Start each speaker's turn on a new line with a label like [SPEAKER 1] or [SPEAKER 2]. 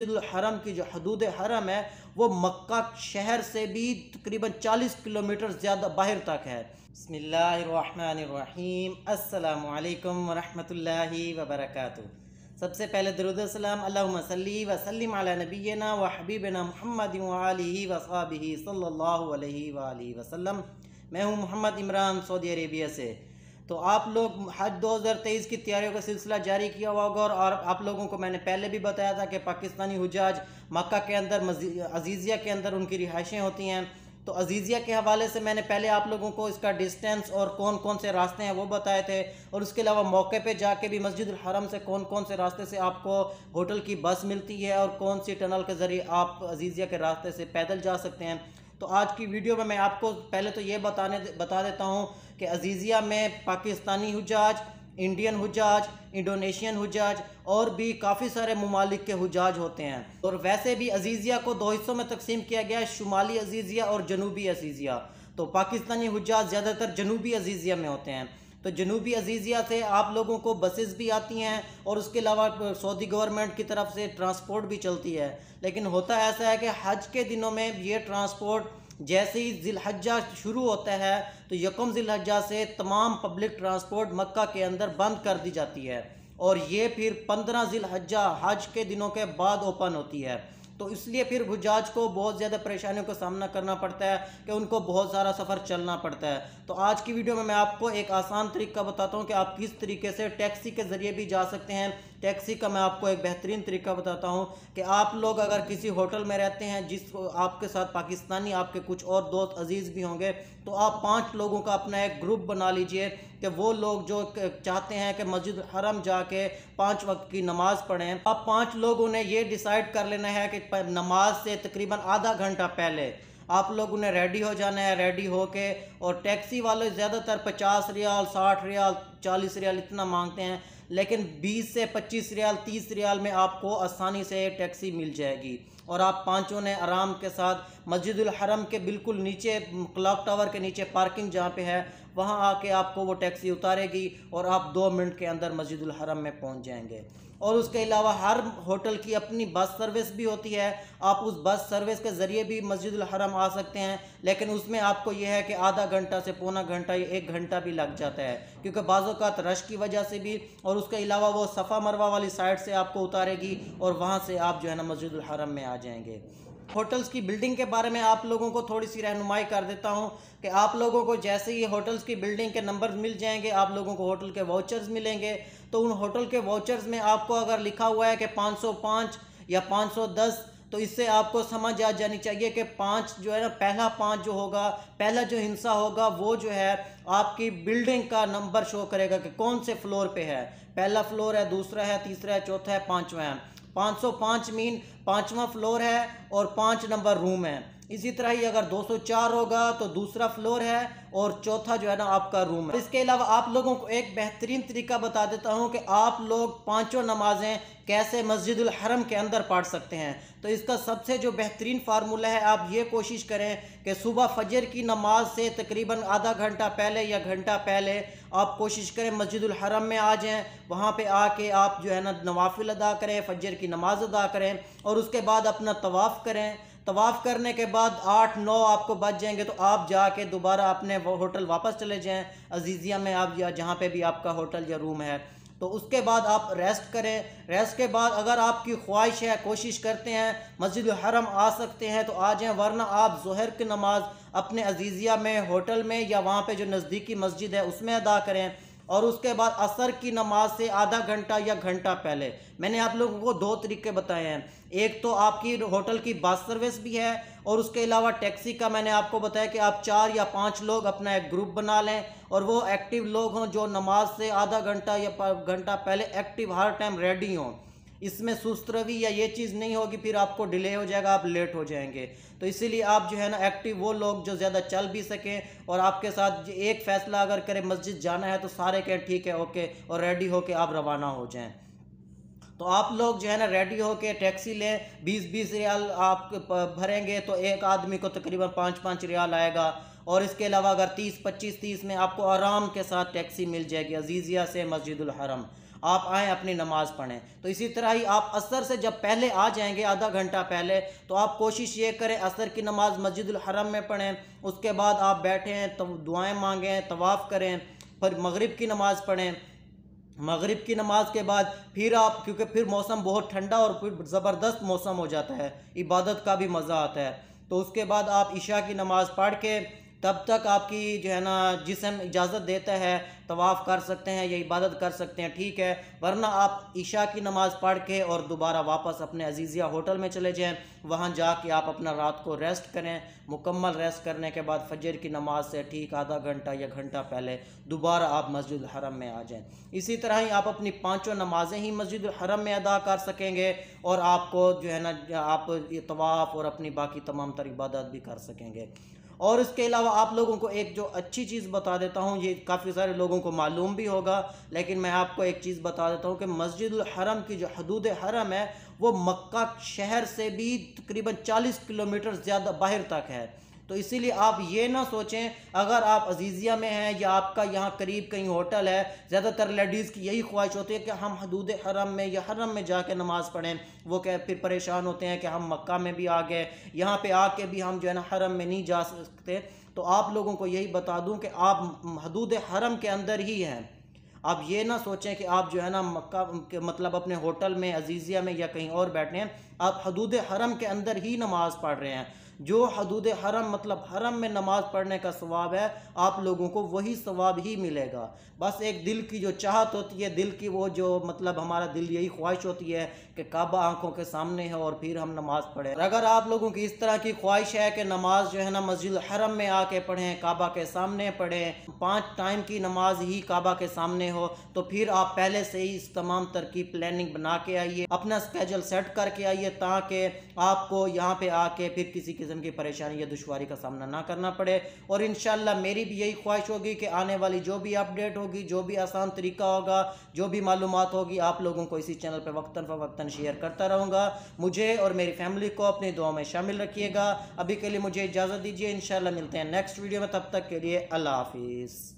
[SPEAKER 1] मस्जिदुल हरम की जो हदूद हरम है वो मक्का शहर से भी तकरीबन 40 किलोमीटर ज़्यादा बाहर तक है। बिस्मिल्लाहिर्रहमानिर्रहीम, अस्सलामु अलैकुम वरहमतुल्लाहि वबरकातुहू। सबसे पहले दरूद सलाम अल्लाहुम्मा सल्ली व सल्लिम अला नबिय्यिना व हबीबिना मुहम्मद व आलिहि व अस्हाबिहि सल्लल्लाहु अलैहि व आलिहि वसल्लम। मैं हूँ मोहम्मद इमरान, सऊदी अरेबिया से। तो आप लोग हज 2023 की तैयारियों का सिलसिला जारी किया हुआ होगा और आप लोगों को मैंने पहले भी बताया था कि पाकिस्तानी हुजाज मक्का के अंदर अजीज़िया के अंदर उनकी रिहाइशें होती हैं। तो अजीज़िया के हवाले से मैंने पहले आप लोगों को इसका डिस्टेंस और कौन कौन से रास्ते हैं वो बताए थे, और उसके अलावा मौके पे जाके भी मस्जिदुल हरम से कौन कौन से रास्ते से आपको होटल की बस मिलती है और कौन सी टनल के ज़रिए आप अजीज़िया के रास्ते से पैदल जा सकते हैं। तो आज की वीडियो में मैं आपको पहले तो ये बता देता हूँ कि अजीज़िया में पाकिस्तानी हुजाज, इंडियन हुजाज, इंडोनेशियन हुजाज और भी काफ़ी सारे ममालिक के हुजाज होते हैं। और वैसे भी अजीज़िया को दो हिस्सों में तकसीम किया गया है, शुमाली अजीज़िया और जनूबी अजीज़िया। तो पाकिस्तानी हुजाज ज़्यादातर जनूबी अजीज़िया में होते हैं। तो जनूबी अजीज़िया से आप लोगों को बसेस भी आती हैं और उसके अलावा सऊदी गवर्नमेंट की तरफ से ट्रांसपोर्ट भी चलती है। लेकिन होता ऐसा है कि हज के दिनों में ये ट्रांसपोर्ट जैसे ही ज़िलहज्जा शुरू होता है तो यकम ज़िलहज्जा से तमाम पब्लिक ट्रांसपोर्ट मक्का के अंदर बंद कर दी जाती है और ये फिर 15 ज़िलहज्जा हज के दिनों के बाद ओपन होती है। तो इसलिए फिर हुजाज को बहुत ज़्यादा परेशानियों का सामना करना पड़ता है कि उनको बहुत सारा सफ़र चलना पड़ता है। तो आज की वीडियो में मैं आपको एक आसान तरीका बताता हूँ कि आप किस तरीके से टैक्सी के ज़रिए भी जा सकते हैं। टैक्सी का मैं आपको एक बेहतरीन तरीका बताता हूँ कि आप लोग अगर किसी होटल में रहते हैं जिस आपके साथ पाकिस्तानी आपके कुछ और दोस्त अजीज़ भी होंगे, तो आप 5 लोगों का अपना एक ग्रुप बना लीजिए कि वो लोग जो चाहते हैं कि मस्जिद हरम जाके 5 वक्त की नमाज़ पढ़ें। आप 5 लोगों ने ये डिसाइड कर लेना है कि नमाज से तकरीबन आधा घंटा पहले आप लोगों ने रेडी हो जाना है। रेडी होके, और टैक्सी वाले ज़्यादातर 50 रियाल, 60 रियाल, 40 रियाल इतना मांगते हैं, लेकिन 20 से 25 रियाल, 30 रियाल में आपको आसानी से टैक्सी मिल जाएगी और आप पांचों ने आराम के साथ मस्जिदुल हरम के बिल्कुल नीचे, क्लॉक टावर के नीचे पार्किंग जहाँ पे है, वहाँ आके आपको वो टैक्सी उतारेगी और आप 2 मिनट के अंदर मस्जिदुल हरम में पहुँच जाएंगे। और उसके अलावा हर होटल की अपनी बस सर्विस भी होती है। आप उस बस सर्विस के ज़रिए भी मस्जिदुल हरम आ सकते हैं, लेकिन उसमें आपको यह है कि आधा घंटा से पौना घंटा या 1 घंटा भी लग जाता है, क्योंकि बाज़-औक़ात रश की वजह से भी। और उसके अलावा वो सफ़ा मरवा वाली साइड से आपको उतारेगी और वहाँ से आप जो है ना मस्जिदुल हरम में आ जाएंगे। होटल्स की बिल्डिंग के बारे में आप लोगों को थोड़ी सी रहनुमाई कर देता हूँ कि आप लोगों को जैसे ही होटल्स की बिल्डिंग के नंबर मिल जाएंगे, आप लोगों को होटल के वाउचर्स मिलेंगे। तो उन होटल के वाउचर्स में आपको अगर लिखा हुआ है कि 505 या 510, तो इससे आपको समझ आ जानी चाहिए कि 5 जो है ना, पहला 5 जो होगा, पहला जो हिस्सा होगा वो जो है आपकी बिल्डिंग का नंबर शो करेगा कि कौन से फ्लोर पे है। पहला फ्लोर है, दूसरा है, तीसरा है, चौथा है, 5वां है। 505 मीन 5वां फ्लोर है और 5 नंबर रूम है। इसी तरह ही अगर 204 होगा तो दूसरा फ्लोर है और चौथा जो है ना आपका रूम है। इसके अलावा आप लोगों को एक बेहतरीन तरीका बता देता हूं कि आप लोग 5 नमाजें कैसे मस्जिदुल हरम के अंदर पढ़ सकते हैं। तो इसका सबसे जो बेहतरीन फार्मूला है, आप ये कोशिश करें कि सुबह फजर की नमाज से तकरीबन आधा घंटा पहले या घंटा पहले आप कोशिश करें मस्जिदुल हरम में आ जाएं। वहाँ पे आके आप जो है ना नवाफिल अदा करें, फजर की नमाज अदा करें और उसके बाद अपना तवाफ़ करें। तवाफ़ करने के बाद 8-9 आपको बच जाएंगे, तो आप जाके दोबारा अपने होटल वापस चले जाएं अजीज़िया में, आप या जहाँ पे भी आपका होटल या रूम है। तो उसके बाद आप रेस्ट करें। रेस्ट के बाद अगर आपकी ख्वाहिश है, कोशिश करते हैं मस्जिद हरम आ सकते हैं तो आ जाएं, वरना आप ज़ोहर की नमाज़ अपने अजीज़िया में, होटल में या वहाँ पे जो नज़दीकी मस्जिद है उसमें अदा करें। और उसके बाद असर की नमाज से आधा घंटा या घंटा पहले, मैंने आप लोगों को 2 तरीके बताए हैं। एक तो आपकी होटल की बस सर्विस भी है और उसके अलावा टैक्सी का मैंने आपको बताया कि आप 4 या 5 लोग अपना एक ग्रुप बना लें और वो एक्टिव लोग हों जो नमाज से आधा घंटा या घंटा पहले एक्टिव हर टाइम रेडी हों। इसमें सुस्त रवि या ये चीज़ नहीं होगी, फिर आपको डिले हो जाएगा, आप लेट हो जाएंगे। तो इसीलिए आप जो है ना एक्टिव वो लोग जो ज़्यादा चल भी सकें और आपके साथ एक फ़ैसला अगर करें मस्जिद जाना है तो सारे कहें ठीक है, ओके, और रेडी होके आप रवाना हो जाएं। तो आप लोग जो है ना रेडी होके टैक्सी लें। 20-20 रियाल आप भरेंगे तो एक आदमी को तकरीबन 5-5 रियाल आएगा। और इसके अलावा अगर 30-25-30 में आपको आराम के साथ टैक्सी मिल जाएगी अजीज़िया से मस्जिदुल हरम। आप आएँ अपनी नमाज़ पढ़ें। तो इसी तरह ही आप असर से जब पहले आ जाएंगे, आधा घंटा पहले, तो आप कोशिश ये करें असर की नमाज़ मस्जिदुल हरम में पढ़ें। उसके बाद आप बैठें तो दुआएँ मांगें, तवाफ़ करें, फिर मगरिब की नमाज़ पढ़ें। मगरिब की नमाज के बाद फिर आप, क्योंकि फिर मौसम बहुत ठंडा और फिर ज़बरदस्त मौसम हो जाता है, इबादत का भी मज़ा आता है, तो उसके बाद आप इशा की नमाज़ पढ़ के तब तक आपकी जो है ना जिस्म इजाज़त देता है तवाफ़ कर सकते हैं या इबादत कर सकते हैं, ठीक है। वरना आप इशा की नमाज़ पढ़ के और दोबारा वापस अपने अजीज़िया होटल में चले जाएं, वहाँ जाके आप अपना रात को रेस्ट करें। मुकम्मल रेस्ट करने के बाद फजर की नमाज से ठीक आधा घंटा या घंटा पहले दोबारा आप मस्जिद हरम में आ जाएं। इसी तरह ही आप अपनी पाँचों नमाज़ें ही मस्जिद हरम में अदा कर सकेंगे और आपको जो है ना आप तवाफ़ और अपनी बाकी तमाम तर इबादत भी कर सकेंगे। और इसके अलावा आप लोगों को एक जो अच्छी चीज़ बता देता हूँ, ये काफ़ी सारे लोगों को मालूम भी होगा, लेकिन मैं आपको एक चीज़ बता देता हूँ कि मस्जिदुल हरम की जो हदूद हरम है वो मक्का शहर से भी तकरीबन 40 किलोमीटर ज़्यादा बाहर तक है। तो इसीलिए आप ये ना सोचें, अगर आप अजीज़िया में हैं या आपका यहाँ करीब कहीं होटल है, ज़्यादातर लेडीज़ की यही ख्वाहिश होती है कि हम हदूद हरम में या हरम में जाके नमाज़ पढ़ें। वो क्या फिर परेशान होते हैं कि हम मक्का में भी आ गए, यहाँ पे आके भी हम जो है ना हरम में नहीं जा सकते। तो आप लोगों को यही बता दूँ कि आप हदूद हरम के अंदर ही हैं। आप ये ना सोचें कि आप जो है ना मक्का के मतलब अपने होटल में अजीज़िया में या कहीं और बैठे हैं, आप हदूद हरम के अंदर ही नमाज़ पढ़ रहे हैं। जो हदूद हरम मतलब हरम में नमाज पढ़ने का सवाब है, आप लोगों को वही सवाब ही मिलेगा। बस एक दिल की जो चाहत होती है, दिल की वो जो मतलब हमारा दिल यही ख्वाहिश होती है कि काबा आंखों के सामने है और फिर हम नमाज पढ़ें। अगर आप लोगों की इस तरह की ख्वाहिश है कि नमाज जो है ना मस्जिद हरम में आके पढ़ें, काबा के सामने पढ़ें, 5 टाइम की नमाज ही काबा के सामने हो, तो फिर आप पहले से ही इस तमाम तरकीब प्लानिंग बना के आइए, अपना स्केजल सेट करके आइए, ताकि आपको यहाँ पे आके फिर किसी किस्म की परेशानी या दुश्वारी का सामना ना करना पड़े। और इंशाल्लाह मेरी भी यही ख्वाहिश होगी कि आने वाली जो भी अपडेट होगी, जो भी आसान तरीका होगा, जो भी मालूमात होगी, आप लोगों को इसी चैनल पर वक्तन फ़वक्तन शेयर करता रहूँगा। मुझे और मेरी फैमिली को अपनी दुआ में शामिल रखिएगा। अभी के लिए मुझे इजाज़त दीजिए, इंशाल्लाह मिलते हैं नेक्स्ट वीडियो में, तब तक के लिए अल्लाह हाफिज़।